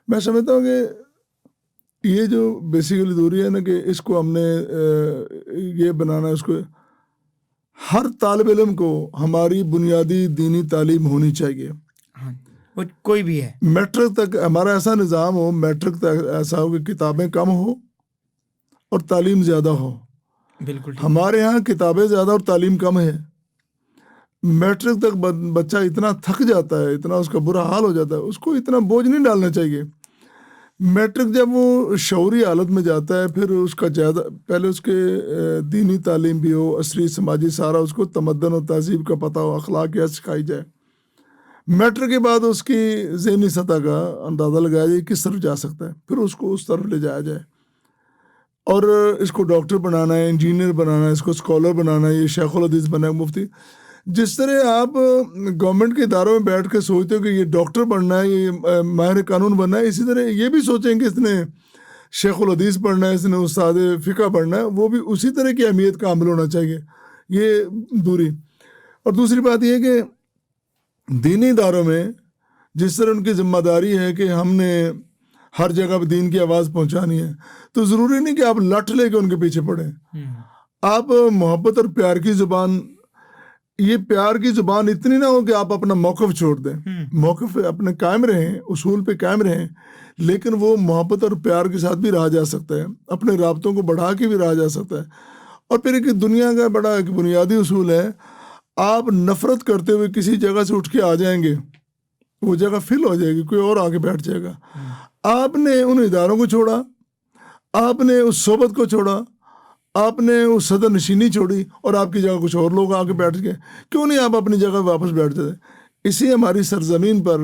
میں سمجھتا ہوں کہ یہ جو بیسیکلی دوری ہے نا کہ اس کو ہم نے یہ بنانا ہے، اس کو ہر طالب علم کو ہماری بنیادی دینی تعلیم ہونی چاہیے. ہاں وہ کوئی بھی ہے. میٹرک تک ہمارا ایسا نظام ہو، میٹرک تک ایسا ہو کہ کتابیں کم ہو اور تعلیم زیادہ ہو. بالکل ہمارے ہاں کتابیں زیادہ اور تعلیم کم ہے. میٹرک تک بچہ اتنا تھک جاتا ہے، اتنا اس کا برا حال ہو جاتا ہے، اس کو اتنا بوجھ نہیں ڈالنا چاہیے. میٹرک جب وہ شعوری حالت میں جاتا ہے پھر اس کا زیادہ پہلے اس کے دینی تعلیم بھی ہو، عصری سماجی سارا اس کو تمدن و تہذیب کا پتہ ہو، اخلاقیات سکھائی جائے. میٹرک کے بعد اس کی ذہنی سطح کا اندازہ لگایا جائے کس طرف جا سکتا ہے، پھر اس کو اس طرف لے جایا جائے. اور اس کو ڈاکٹر بنانا ہے، انجینئر بنانا ہے، اس کو اسکالر بنانا ہے، یہ شیخ الحدیث بنا ہے، مفتی. جس طرح آپ گورنمنٹ کے اداروں میں بیٹھ کے سوچتے ہو کہ یہ ڈاکٹر بننا ہے، یہ ماہر قانون بننا ہے، اسی طرح یہ بھی سوچیں کہ اس نے شیخ الحدیث پڑھنا ہے، اس نے استاد فقہ پڑھنا ہے، وہ بھی اسی طرح کی اہمیت کا حامل ہونا چاہیے. یہ دوری. اور دوسری بات یہ کہ دینی اداروں میں جس طرح ان کی ذمہ داری ہے کہ ہم نے ہر جگہ پہ دین کی آواز پہنچانی ہے، تو ضروری نہیں کہ آپ لٹ لے کے ان کے پیچھے پڑھیں. آپ محبت اور پیار کی زبان، یہ پیار کی زبان اتنی نہ ہو کہ آپ اپنا موقف چھوڑ دیں. موقف پہ اپنے قائم رہیں، اصول پہ قائم رہیں، لیکن وہ محبت اور پیار کے ساتھ بھی رہا جا سکتا ہے، اپنے رابطوں کو بڑھا کے بھی رہا جا سکتا ہے. اور پھر ایک دنیا کا بڑا ایک بنیادی اصول ہے، آپ نفرت کرتے ہوئے کسی جگہ سے اٹھ کے آ جائیں گے، وہ جگہ فل ہو جائے گی، کوئی اور آگے بیٹھ جائے گا. آپ نے ان اداروں کو چھوڑا، آپ نے اس صحبت کو چھوڑا، آپ نے اس صدر نشینی چھوڑی اور آپ کی جگہ کچھ اور لوگ آگے بیٹھ گئے. کیوں نہیں آپ اپنی جگہ واپس بیٹھ جاتے؟ اسی ہماری سرزمین پر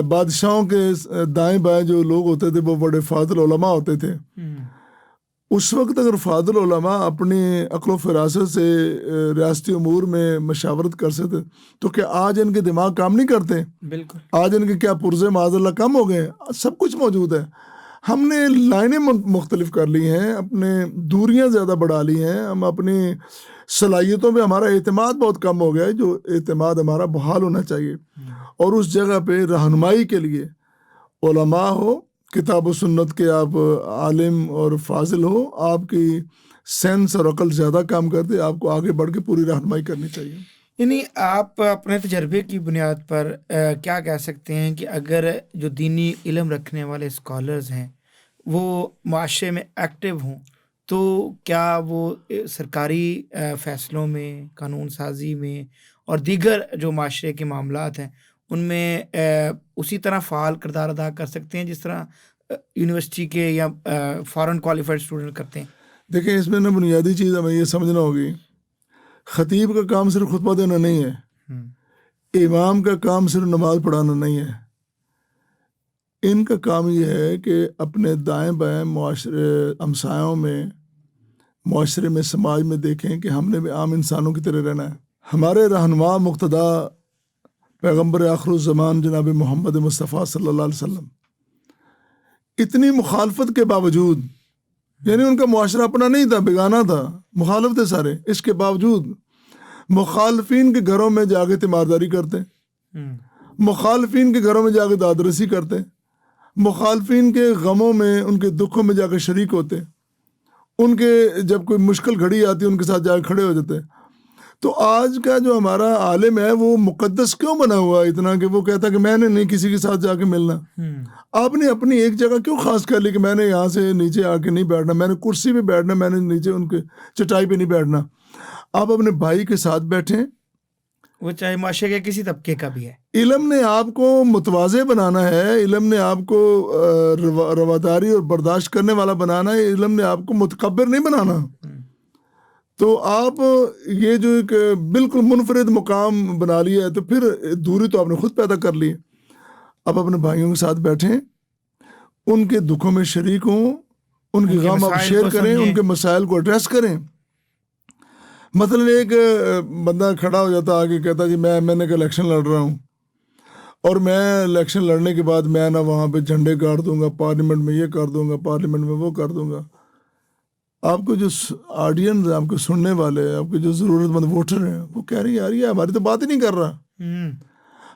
بادشاہوں کے دائیں بائیں جو لوگ ہوتے تھے وہ بڑے فاضل علماء ہوتے تھے. اس وقت اگر فاضل علماء اپنی عقل و فراست سے ریاستی امور میں مشاورت کر سکتے تو کیا آج ان کے دماغ کام نہیں کرتے؟ بالکل. آج ان کے کیا پرزے معاذ اللہ کم ہو گئے؟ سب کچھ موجود ہے. ہم نے لائنیں مختلف کر لی ہیں، اپنے دوریاں زیادہ بڑھا لی ہیں، ہم اپنی صلاحیتوں پہ ہمارا اعتماد بہت کم ہو گیا ہے، جو اعتماد ہمارا بحال ہونا چاہیے. اور اس جگہ پہ رہنمائی کے لیے علماء ہو، کتاب و سنت کے آپ عالم اور فاضل ہو، آپ کی سینس اور عقل زیادہ کام کرتے، آپ کو آگے بڑھ کے پوری رہنمائی کرنی چاہیے۔ یعنی آپ اپنے تجربے کی بنیاد پر کیا کہہ سکتے ہیں کہ اگر جو دینی علم رکھنے والے اسکالرز ہیں وہ معاشرے میں ایکٹیو ہوں تو کیا وہ سرکاری فیصلوں میں، قانون سازی میں اور دیگر جو معاشرے کے معاملات ہیں ان میں اسی طرح فعال کردار ادا کر سکتے ہیں جس طرح یونیورسٹی کے یا فارن کوالیفائڈ اسٹوڈنٹ کرتے ہیں؟ دیکھیں، اس میں نا بنیادی چیز ہمیں یہ سمجھنا ہوگی، خطیب کا کام صرف خطبہ دینا نہیں ہے، امام کا کام صرف نماز پڑھانا نہیں ہے، ان کا کام یہ ہے کہ اپنے دائیں بائیں معاشرے، ہمسایوں میں، معاشرے میں، سماج میں دیکھیں کہ ہم نے بھی عام انسانوں کی طرح رہنا ہے۔ ہمارے رہنما مقتدیٰ پیغمبر آخر الزمان جناب محمد مصطفیٰ صلی اللہ علیہ وسلم اتنی مخالفت کے باوجود، یعنی ان کا معاشرہ اپنا نہیں تھا، بیگانہ تھا، مخالف تھے سارے، اس کے باوجود مخالفین کے گھروں میں جا کے تیمارداری کرتے، مخالفین کے گھروں میں جا کے داد رسی کرتے، مخالفین کے غموں میں، ان کے دکھوں میں جا کے شریک ہوتے، ان کے جب کوئی مشکل گھڑی آتی ان کے ساتھ جا کے کھڑے ہو جاتے۔ تو آج کا جو ہمارا عالم ہے وہ مقدس کیوں بنا ہوا ہے اتنا کہ وہ کہتا کہ میں نے نہیں کسی کے ساتھ جا کے ملنا؟ آپ نے اپنی ایک جگہ کیوں خاص کر لی کہ میں نے یہاں سے نیچے آ کے نہیں بیٹھنا، میں نے کرسی پہ بیٹھنا، میں نے نیچے ان کے چٹائی پہ نہیں بیٹھنا؟ آپ اپنے بھائی کے ساتھ بیٹھیں، وہ چاہے معاشرے کے کسی طبقے کا بھی ہے۔ علم نے آپ کو متواضع بنانا ہے، علم نے آپ کو رواداری اور برداشت کرنے والا بنانا ہے، علم نے آپ کو متکبر نہیں بنانا۔ تو آپ یہ جو ایک بالکل منفرد مقام بنا لیا ہے تو پھر دوری تو آپ نے خود پیدا کر لی۔ اب اپنے بھائیوں کے ساتھ بیٹھیں، ان کے دکھوں میں شریک ہوں، ان کے غم آپ شیئر کریں، ان کے مسائل کو ایڈریس کریں۔ مثلا ایک بندہ کھڑا ہو جاتا آگے، کہتا جی میں نے کہ الیکشن لڑ رہا ہوں، اور میں الیکشن لڑنے کے بعد میں نا وہاں پہ جھنڈے گاڑ دوں گا، پارلیمنٹ میں یہ کر دوں گا، پارلیمنٹ میں وہ کر دوں گا۔ آپ کو جو آڈینس، آپ کو سننے والے، آپ کے جو ضرورت مند ووٹر ہیں، وہ کہہ رہے ہیں یار یہ ہماری تو بات ہی نہیں کر رہا،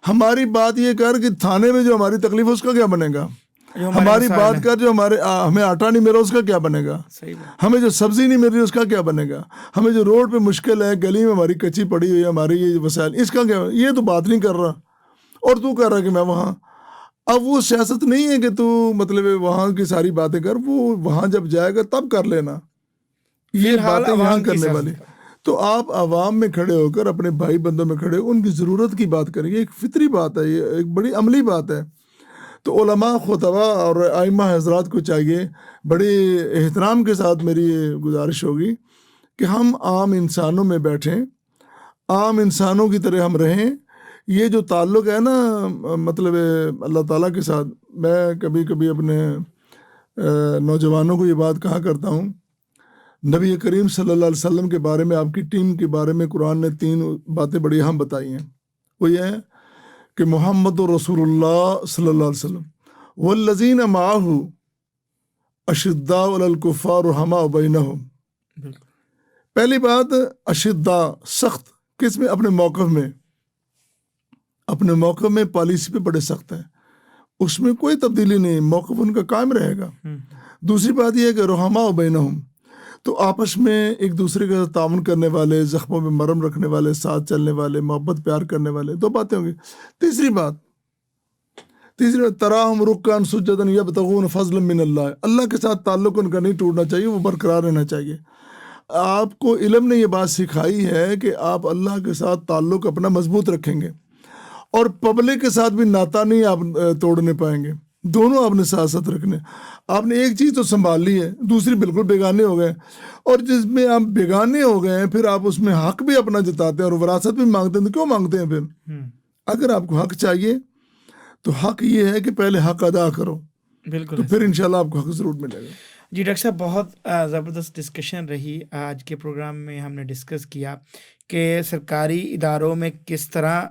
ہماری بات یہ کر کہ تھانے میں جو ہماری تکلیف ہے اس کا کیا بنے گا، ہماری بات کر جو ہمیں آٹا نہیں مل رہا اس کا کیا بنے گا، ہمیں جو سبزی نہیں مل رہی اس کا کیا بنے گا، ہمیں جو روڈ پہ مشکل ہے، گلی میں ہماری کچی پڑی ہوئی ہے، ہماری یہ وسائل، اس کا کیا، یہ تو بات نہیں کر رہا، اور تو کہہ رہا کہ میں وہاں۔ اب وہ سیاست نہیں ہے کہ تو مطلب وہاں کی ساری باتیں کر، وہ وہاں جب جائے گا تب کر لینا، یہ باتیں یہاں کرنے والی۔ تو آپ عوام میں کھڑے ہو کر اپنے بھائی بندوں میں کھڑے ہو، ان کی ضرورت کی بات کریں، یہ ایک فطری بات ہے، یہ ایک بڑی عملی بات ہے۔ تو علماء، خطباء اور ائمہ حضرات کو چاہیے، بڑی احترام کے ساتھ میری گزارش ہوگی کہ ہم عام انسانوں میں بیٹھیں، عام انسانوں کی طرح ہم رہیں۔ یہ جو تعلق ہے نا مطلب اللہ تعالیٰ کے ساتھ، میں کبھی کبھی اپنے نوجوانوں کو یہ بات کہا کرتا ہوں، نبی کریم صلی اللہ علیہ وسلم کے بارے میں، آپ کی ٹیم کے بارے میں قرآن نے 3 باتیں بڑی اہم بتائی ہیں۔ وہ یہ ہے کہ محمد رسول اللہ صلی اللہ علیہ وسلم والذین معہ اشداء علی الکفار رحماء بینہم۔ پہلی بات، اشداء، سخت، کس میں؟ اپنے موقف میں، اپنے موقف میں پالیسی پہ بڑے سخت ہیں، اس میں کوئی تبدیلی نہیں، موقف ان کا قائم رہے گا۔ دوسری بات یہ ہے کہ رحماء بینہم، تو آپس میں ایک دوسرے کے ساتھ تعاون کرنے والے، زخموں میں مرہم رکھنے والے، ساتھ چلنے والے، محبت پیار کرنے والے۔ 2 باتیں ہوں گی۔ تیسری بات، تراہم رکعا سجدا یبتغون فضلا من اللہ، اللہ کے ساتھ تعلق ان کا نہیں ٹوٹنا چاہیے، وہ برقرار رہنا چاہیے۔ آپ کو علم نے یہ بات سکھائی ہے کہ آپ اللہ کے ساتھ تعلق اپنا مضبوط رکھیں گے، اور پبلک کے ساتھ بھی ناتا نہیں آپ توڑنے پائیں گے، دونوں آپ نے ساتھ ساتھ رکھنے۔ آپ نے ایک چیز تو سنبھال لی ہے، دوسری بالکل بیگانے ہو گئے، اور جس میں آپ بیگانے ہو گئے ہیں پھر آپ اس میں حق بھی اپنا جتاتے ہیں اور وراثت بھی مانگتے ہیں۔ تو کیوں مانگتے ہیں پھر؟ اگر آپ کو حق چاہیے تو حق یہ ہے کہ پہلے حق ادا کرو، بالکل، تو پھر انشاءاللہ آپ کو حق ضرور ملے گا۔ جی ڈاکٹر صاحب، بہت زبردست ڈسکشن رہی آج کے پروگرام میں۔ ہم نے ڈسکس کیا کہ سرکاری اداروں میں کس طرح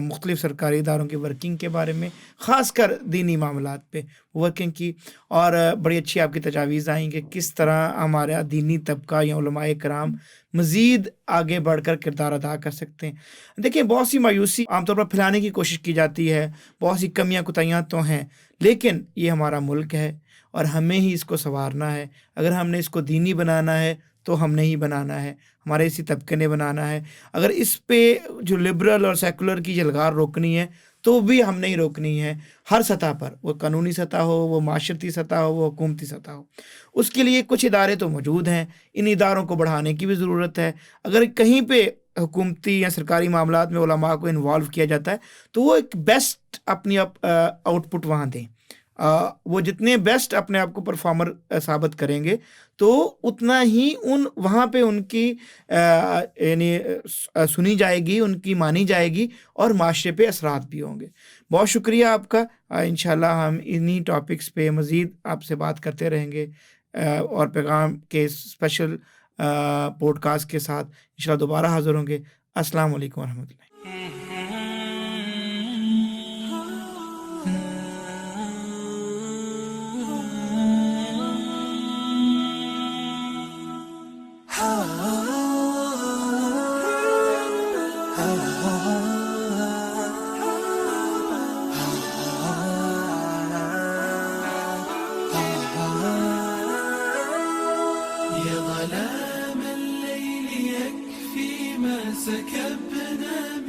مختلف سرکاری اداروں کی ورکنگ کے بارے میں، خاص کر دینی معاملات پہ ورکنگ کی، اور بڑی اچھی آپ کی تجاویز آئیں کہ کس طرح ہمارا دینی طبقہ یا علماء کرام مزید آگے بڑھ کر کردار ادا کر سکتے ہیں۔ دیکھیں، بہت سی مایوسی عام طور پر پھیلانے کی کوشش کی جاتی ہے، بہت سی کمیاں کوتاہیاں تو ہیں، لیکن یہ ہمارا ملک ہے اور ہمیں ہی اس کو سنوارنا ہے. اگر ہم نے اس کو دینی بنانا ہے تو ہم نے ہی بنانا ہے، ہمارے اسی طبقے نے بنانا ہے. اگر اس پہ جو لبرل اور سیکولر کی جلگار روکنی ہے تو بھی ہم نے ہی روکنی ہے، ہر سطح پر، وہ قانونی سطح ہو، وہ معاشرتی سطح ہو، وہ حکومتی سطح ہو. اس کے لیے کچھ ادارے تو موجود ہیں، ان اداروں کو بڑھانے کی بھی ضرورت ہے. اگر کہیں پہ حکومتی یا سرکاری معاملات میں علماء کو انوالو کیا جاتا ہے تو وہ ایک بیسٹ اپنی آؤٹ پٹ وہاں دیں. وہ جتنے بیسٹ اپنے آپ کو پرفارمر ثابت کریں گے تو اتنا ہی وہاں پہ ان کی یعنی سنی جائے گی، ان کی مانی جائے گی اور معاشرے پہ اثرات بھی ہوں گے. بہت شکریہ آپ کا. انشاءاللہ ہم انہی ٹاپکس پہ مزید آپ سے بات کرتے رہیں گے اور پیغام کے اسپیشل پوڈ کاسٹ کے ساتھ انشاءاللہ دوبارہ حاضر ہوں گے. السلام علیکم ورحمۃ اللہ. يا ظلام الليل يكفي ما سكبنا